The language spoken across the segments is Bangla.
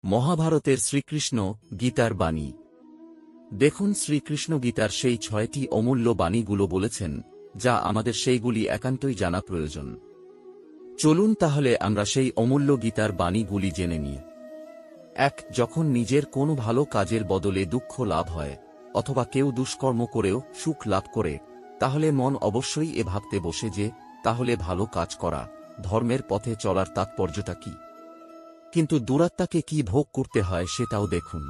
মহাভারতের শ্রীকৃষ্ণ গীতার বাণী। দেখুন, শ্রীকৃষ্ণ গীতার সেই 6টি অমূল্য বাণীগুলো বলেছেন, যা আমাদের সেইগুলি একান্তই জানা প্রয়োজন। চলুন তাহলে আমরা সেই অমূল্য গীতার বাণীগুলি জেনে নিই। 1. যখন নিজের কোনো ভালো কাজের বদলে দুঃখ লাভ হয়, অথবা কেউ দুষ্কর্ম করেও সুখ লাভ করে, তাহলে মন অবশ্যই এ ভাবতে বসে যে, তাহলে ভালো কাজ করা, ধর্মের পথে চলার তাৎপর্যটা কি? কিন্তু দুরাত্মাকে কি ভোগ করতে হয় সেটাও দেখুন।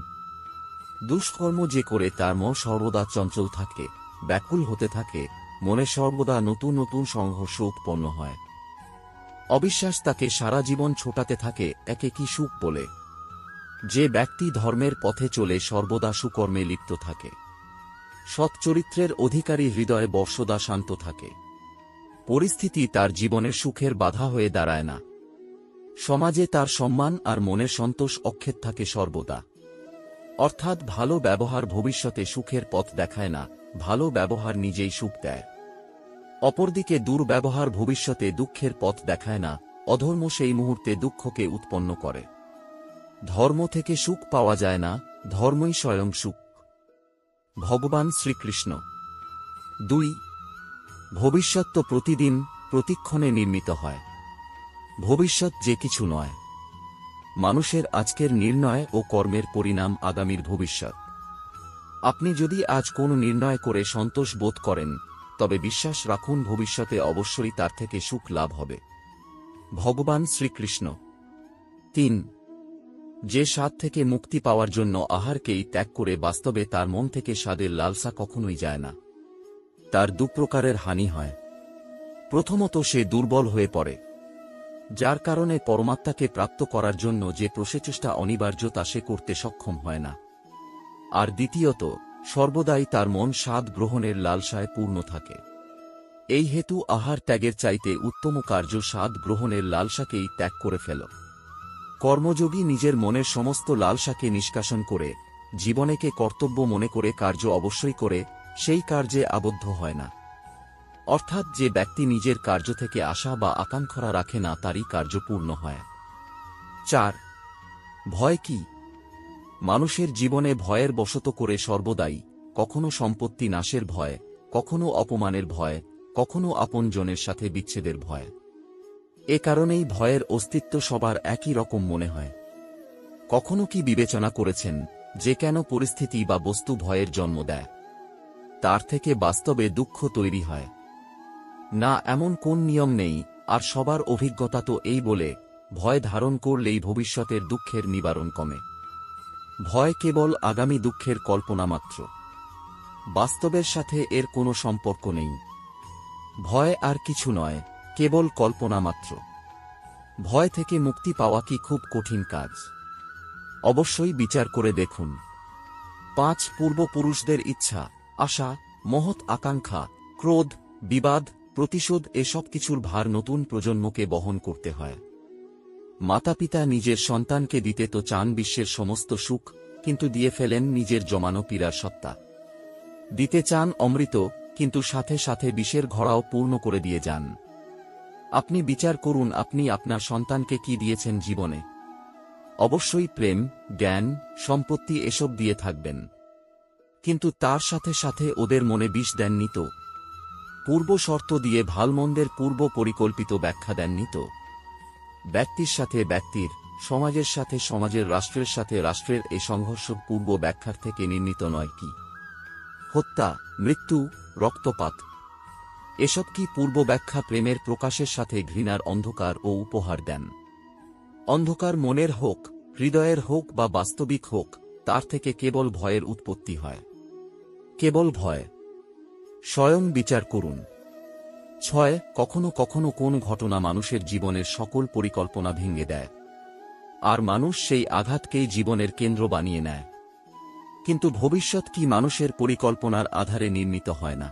দুষ্কর্ম যে করে তার মন সর্বদা চঞ্চল থাকে, ব্যাকুল হতে থাকে, মনে সর্বদা নতুন নতুন সংঘর্ষ উৎপন্ন হয়। অবিশ্বাস তাকে সারা জীবন ছোটাতে থাকে একে কি সুখ বলে। যে ব্যক্তি ধর্মের পথে চলে সর্বদা সুকর্মে লিপ্ত থাকে, সৎ চরিত্রের অধিকারী হৃদয়ে বর্ষদা শান্ত থাকে। পরিস্থিতি তার জীবনের সুখের বাধা হয়ে দাঁড়ায় না। সমাজে তার সম্মান আর মনের সন্তোষ অক্ষেত থাকে সর্বদা। অর্থাৎ ভালো ব্যবহার ভবিষ্যতে সুখের পথ দেখায় না, ভালো ব্যবহার নিজেই সুখ দেয়। অপরদিকে দুর্ব্যবহার ভবিষ্যতে দুঃখের পথ দেখায় না, অধর্ম সেই মুহূর্তে দুঃখকে উৎপন্ন করে। ধর্ম থেকে সুখ পাওয়া যায় না, ধর্মই স্বয়ং সুখ। ভগবান শ্রীকৃষ্ণ। 2. ভবিষ্যৎ তো প্রতিদিন প্রতিক্ষণে নির্মিত হয়। ভবিষ্যৎ যে কিছু নয়, মানুষের আজকের নির্ণয় ও কর্মের পরিণাম আগামীর ভবিষ্যৎ। আপনি যদি আজ কোনো নির্ণয় করে সন্তোষ বোধ করেন, তবে বিশ্বাস রাখুন ভবিষ্যতে অবশ্যই তার থেকে সুখ লাভ হবে। ভগবান শ্রীকৃষ্ণ। 3. যে স্বাদ থেকে মুক্তি পাওয়ার জন্য আহারকেই ত্যাগ করে, বাস্তবে তার মন থেকে স্বাদের লালসা কখনোই যায় না। তার দুপ্রকারের হানি হয়। প্রথমত, সে দুর্বল হয়ে পড়ে, যার কারণে পরমাত্মাকে প্রাপ্ত করার জন্য যে প্রচেষ্টা অনিবার্য তা সে করতে সক্ষম হয় না। আর দ্বিতীয়ত, সর্বদাই তার মন স্বাদ গ্রহণের লালসায় পূর্ণ থাকে। এই হেতু আহার ত্যাগের চাইতে উত্তম কার্য স্বাদ গ্রহণের লালসাকেই ত্যাগ করে ফেল। কর্মযোগী নিজের মনের সমস্ত লালসাকে নিষ্কাশন করে, জীবনেকে কর্তব্য মনে করে কার্য অবশ্যই করে, সেই কার্যে আবদ্ধ হয় না। অর্থাৎ যে ব্যক্তি নিজের কার্য থেকে আশা বা আকাঙ্ক্ষা রাখে না, তারই কার্য পূর্ণ হয়। 4. ভয় কি? মানুষের জীবনে ভয়ের বশত করে সর্বদাই কখনো সম্পত্তি নাশের ভয়, কখনো অপমানের ভয়, কখনো আপনজনের সাথে বিচ্ছেদের ভয়। এ কারণেই ভয়ের অস্তিত্ব সবার একই রকম মনে হয়। কখনো কি বিবেচনা করেছেন যে কেন পরিস্থিতি বা বস্তু ভয়ের জন্ম দেয়? তার থেকে বাস্তবে দুঃখ তৈরি হয় না, এমন কোন নিয়ম নেই। আর সবার অভিজ্ঞতা তো এই বলে, ভয় ধারণ করলেই ভবিষ্যতের দুঃখের নিবারণ কমে। ভয় কেবল আগামী দুঃখের কল্পনা মাত্র, বাস্তবের সাথে এর কোনো সম্পর্ক নেই। ভয় আর কিছু নয়, কেবল কল্পনা মাত্র। ভয় থেকে মুক্তি পাওয়া কি খুব কঠিন কাজ? অবশ্যই বিচার করে দেখুন। 5. পূর্বপুরুষদের ইচ্ছা, আশা, মহৎ আকাঙ্ক্ষা, ক্রোধ, বিবাদ, প্রতিশোধ এসব কিছুর ভার নতুন প্রজন্মকে বহন করতে হয়। মাতাপিতা নিজের সন্তানকে দিতে তো চান বিশ্বের সমস্ত সুখ, কিন্তু দিয়ে ফেলেন নিজের জমানো পীড়ার সত্তা। দিতে চান অমৃত, কিন্তু সাথে সাথে বিষের ঘড়াও পূর্ণ করে দিয়ে যান। আপনি বিচার করুন, আপনি আপনার সন্তানকে কি দিয়েছেন জীবনে? অবশ্যই প্রেম, জ্ঞান, সম্পত্তি এসব দিয়ে থাকবেন, কিন্তু তার সাথে সাথে ওদের মনে বিষ দেননি তো? পূর্ব শর্ত দিয়ে ভালমন্দের পূর্ব পরিকল্পিত ব্যাখ্যা দেননি তো? ব্যক্তির সাথে ব্যক্তির, সমাজের সাথে সমাজের, রাষ্ট্রের সাথে রাষ্ট্রের এই সংঘর্ষ পূর্ব ব্যাখ্যার থেকে নির্মিত নয় কি? হত্যা, মৃত্যু, রক্তপাত এসব কি পূর্ব ব্যাখ্যা প্রেমের প্রকাশের সাথে ঘৃণার অন্ধকার ও উপহার দেন? অন্ধকার মনের হোক, হৃদয়ের হোক বা বাস্তবিক হোক, তার থেকে কেবল ভয়ের উৎপত্তি হয়। কেবল ভয়। স্বয়ং বিচার করুন। 6. কখনো কখনো কোন ঘটনা মানুষের জীবনের সকল পরিকল্পনা ভেঙে দেয়, আর মানুষ সেই আঘাতকেই জীবনের কেন্দ্র বানিয়ে নেয়। কিন্তু ভবিষ্যৎ কি মানুষের পরিকল্পনার আধারে নির্মিত হয় না?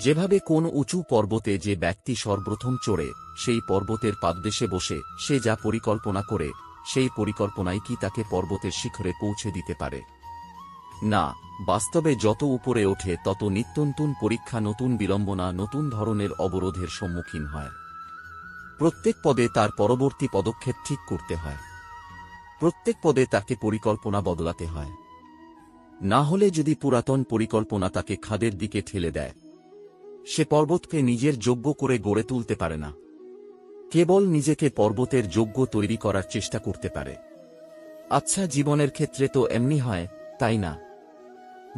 যেভাবে কোন উঁচু পর্বতে যে ব্যক্তি সর্বপ্রথম চড়ে, সেই পর্বতের পাদদেশে বসে সে যা পরিকল্পনা করে, সেই পরিকল্পনাই কি তাকে পর্বতের শিখরে পৌঁছে দিতে পারে? না, বাস্তবে যত উপরে ওঠে তত নিত্যনতুন পরীক্ষা, নতুন বিড়ম্বনা, নতুন ধরনের অবরোধের সম্মুখীন হয়। প্রত্যেক পদে তার পরবর্তী পদক্ষেপ ঠিক করতে হয়। প্রত্যেক পদে তাকে পরিকল্পনা বদলাতে হয়। না হলে যদি পুরাতন পরিকল্পনা তাকে খাদের দিকে ঠেলে দেয়, সে পর্বতকে নিজের যোগ্য করে গড়ে তুলতে পারে না। কেবল নিজেকে পর্বতের যোগ্য তৈরি করার চেষ্টা করতে পারে। আচ্ছা, জীবনের ক্ষেত্রে তো এমনি হয়, তাই না?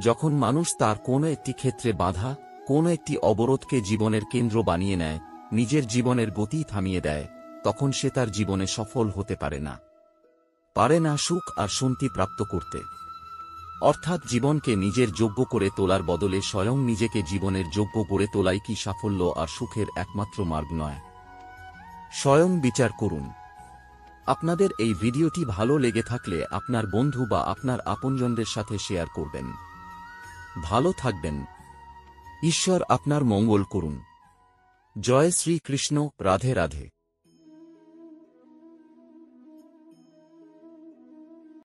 যখন মানুষ তার কোনো একটি ক্ষেত্রে বাধা, কোনো একটি অবরোধকে জীবনের কেন্দ্র বানিয়ে নেয়, নিজের জীবনের গতি থামিয়ে দেয়, তখন সে তার জীবনে সফল হতে পারে না সুখ আর শান্তি প্রাপ্ত করতে। অর্থাৎ জীবনকে নিজের যোগ্য করে তোলার বদলে স্বয়ং নিজেকে জীবনের যোগ্য করে তোলাই কি সাফল্য আর সুখের একমাত্র মার্গ নয়? স্বয়ং বিচার করুন। আপনাদের এই ভিডিওটি ভালো লেগে থাকলে আপনার বন্ধু বা আপনার আপনজনদের সাথে শেয়ার করবেন। ভালো থাকবেন। ঈশ্বর আপনার মঙ্গল করুন। জয় শ্রী কৃষ্ণ। রাধে রাধে।